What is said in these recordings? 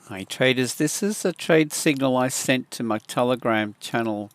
Hi traders, this is a trade signal I sent to my Telegram channel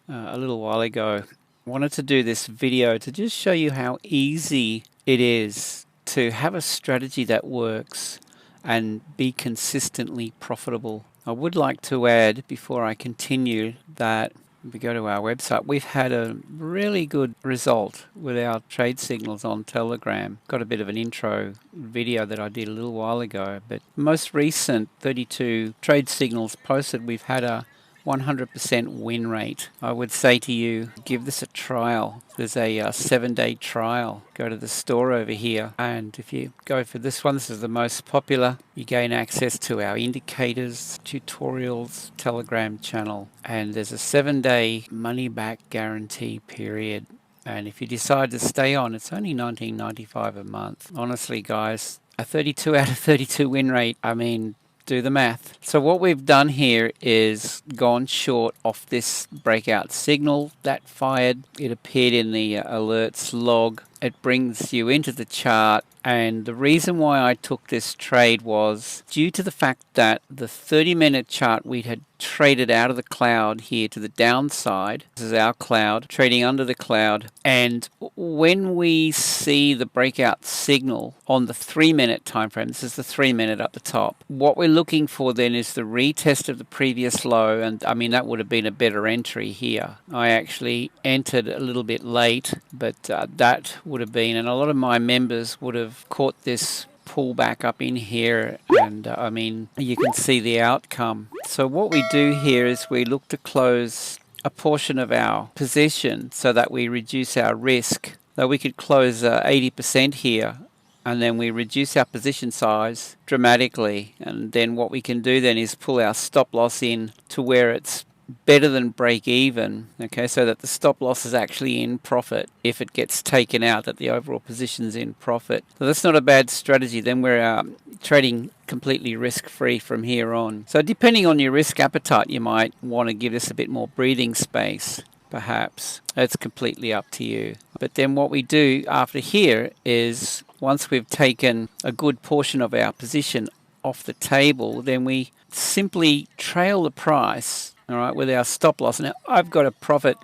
a little while ago. I wanted to do this video to just show you how easy it is to have a strategy that works and be consistently profitable. I would like to add before I continue that if we go to our website, we've had a really good result with our trade signals on Telegram. Got a bit of an intro video that I did a little while ago, but most recent 32 trade signals posted, we've had a 100% win rate. I would say to you, give this a trial. There's a 7-day trial. Go to the store over here, and if you go for this one, this is the most popular. You gain access to our indicators, tutorials, Telegram channel, and there's a 7-day money back guarantee period. And if you decide to stay on, it's only $19.95 a month. Honestly, guys, a 32 out of 32 win rate, I mean, do the math. So what we've done here is gone short off this breakout signal that fired. It appeared in the alerts log. It brings you into the chart, and the reason why I took this trade was due to the fact that the 30-minute chart we had traded out of the cloud here to the downside. This is our cloud, trading under the cloud, and when we see the breakout signal on the 3-minute time frame, this is the 3-minute up the top, what we're looking for then is the retest of the previous low, and I mean that would have been a better entry here. I actually entered a little bit late, but that would have been, and a lot of my members would have caught this pull back up in here, and I mean you can see the outcome. So what we do here is we look to close a portion of our position so that we reduce our risk. Though we could close 80% here, and then we reduce our position size dramatically, and then what we can do then is pull our stop loss in to where it's better than break even, okay, so that the stop loss is actually in profit. If it gets taken out, that the overall position's in profit. So that's not a bad strategy. Then we're trading completely risk-free from here on. So depending on your risk appetite, you might want to give this a bit more breathing space, perhaps. It's completely up to you. But then what we do after here is once we've taken a good portion of our position off the table, then we simply trail the price, all right, with our stop loss. Now I've got a profit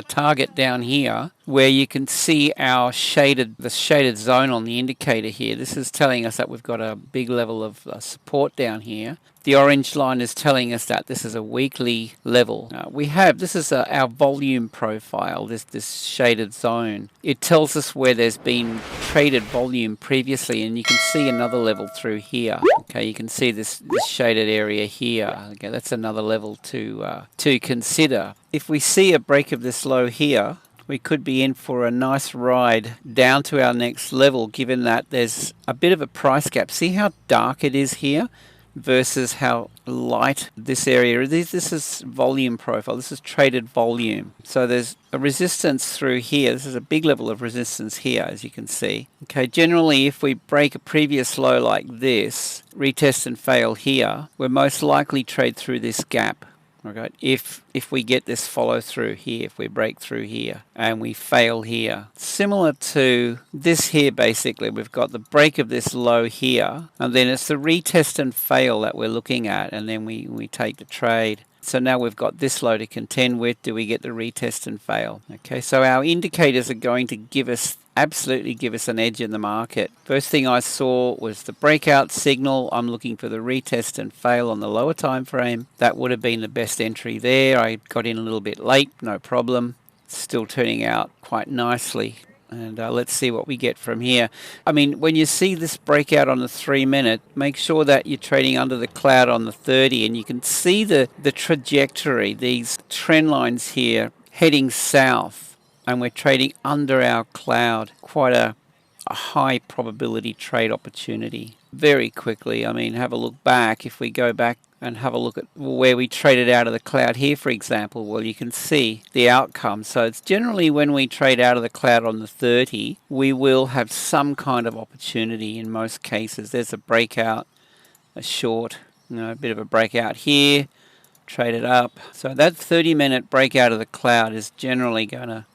target down here where you can see the shaded zone on the indicator here. This is telling us that we've got a big level of support down here. The orange line is telling us that this is a weekly level. This is our volume profile, this shaded zone. It tells us where there's been traded volume previously, and you can see another level through here. Okay, you can see this shaded area here. Okay, that's another level to consider. If we see a break of this low here, we could be in for a nice ride down to our next level, given that there's a bit of a price gap. See how dark it is here versus how light this area is. This is volume profile. This is traded volume. So there's a resistance through here. This is a big level of resistance here, as you can see. Okay, generally if we break a previous low like this, retest and fail here, we're most likely trade through this gap. Okay, if we get this follow through here, if we break through here and we fail here, similar to this here, basically we've got the break of this low here, and then it's the retest and fail that we're looking at, and then we take the trade. So now we've got this low to contend with. Do we get the retest and fail? Okay, so our indicators are going to absolutely give us an edge in the market. First thing I saw was the breakout signal. I'm looking for the retest and fail on the lower time frame. That would have been the best entry there. I got in a little bit late, no problem. Still turning out quite nicely. And let's see what we get from here. I mean, when you see this breakout on the 3-minute, make sure that you're trading under the cloud on the 30, and you can see the trajectory, these trend lines here heading south, and we're trading under our cloud. Quite a high probability trade opportunity. Very quickly, I mean, have a look back. If we go back and have a look at where we traded out of the cloud here, for example, well, you can see the outcome. So it's generally when we trade out of the cloud on the 30, we will have some kind of opportunity in most cases. There's a breakout, a short, a bit of a breakout here, trade it up. So that 30-minute breakout of the cloud is generally going to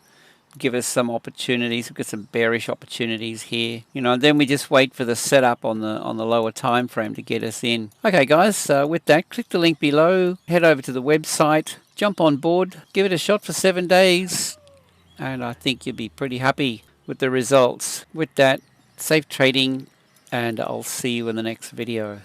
give us some opportunities. We've got some bearish opportunities here, and then we just wait for the setup on the lower time frame to get us in. Okay guys, with that, click the link below, head over to the website, jump on board, give it a shot for 7 days, and I think you'll be pretty happy with the results. With that, safe trading, and I'll see you in the next video.